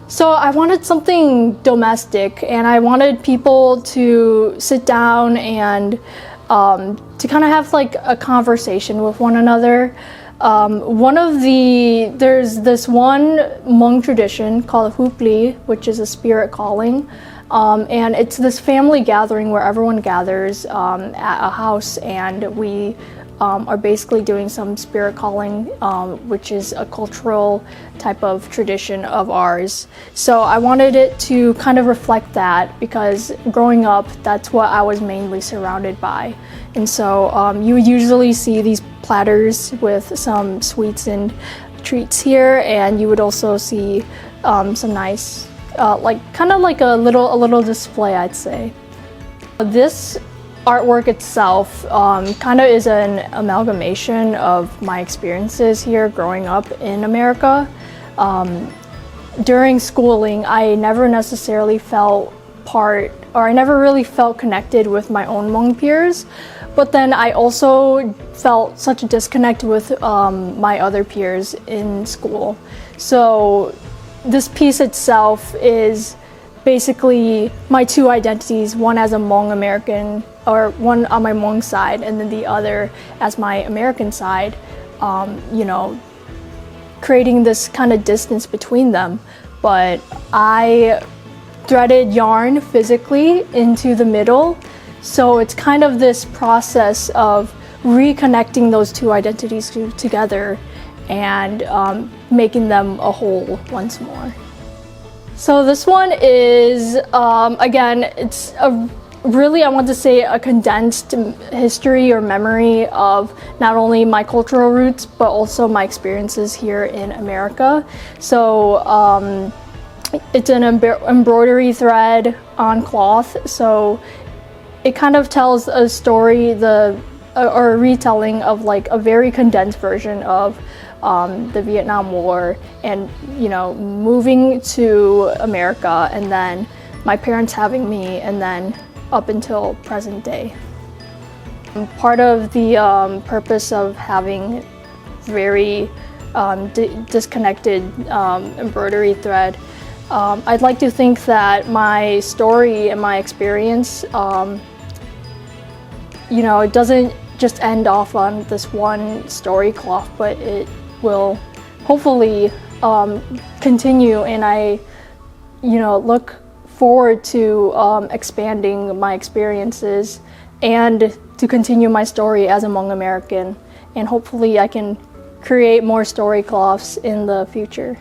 So I wanted something domestic, and I wanted people to sit down and to kind of have like a conversation with one another. There's this one Hmong tradition called Hupli, which is a spirit calling. And it's this family gathering where everyone gathers at a house, and we are basically doing some spirit calling, which is a cultural type of tradition of ours. So I wanted it to kind of reflect that, because growing up, that's what I was mainly surrounded by. And so you would usually see these platters with some sweets and treats here, and you would also see some nice, kind of like a little display, I'd say. This artwork itself kind of is an amalgamation of my experiences here growing up in America. During schooling, I never necessarily felt I never really felt connected with my own Hmong peers, but then I also felt such a disconnect with my other peers in school. So this piece itself is basically my two identities, one as a Hmong American, or one on my Hmong side, and then the other as my American side, creating this kind of distance between them. But I threaded yarn physically into the middle, so it's kind of this process of reconnecting those two identities together and making them a whole once more. So this one is, again, it's I want to say a condensed history or memory of not only my cultural roots, but also my experiences here in America. So it's an embroidery thread on cloth, so it kind of tells a story, or a retelling of like a very condensed version of the Vietnam War, and moving to America, and then my parents having me, and then up until present day. Part of the purpose of having very disconnected embroidery thread, I'd like to think that my story and my experience, it doesn't just end off on this one story cloth, but it will hopefully continue, and I look forward to expanding my experiences and to continue my story as a Hmong American, and hopefully I can create more story cloths in the future.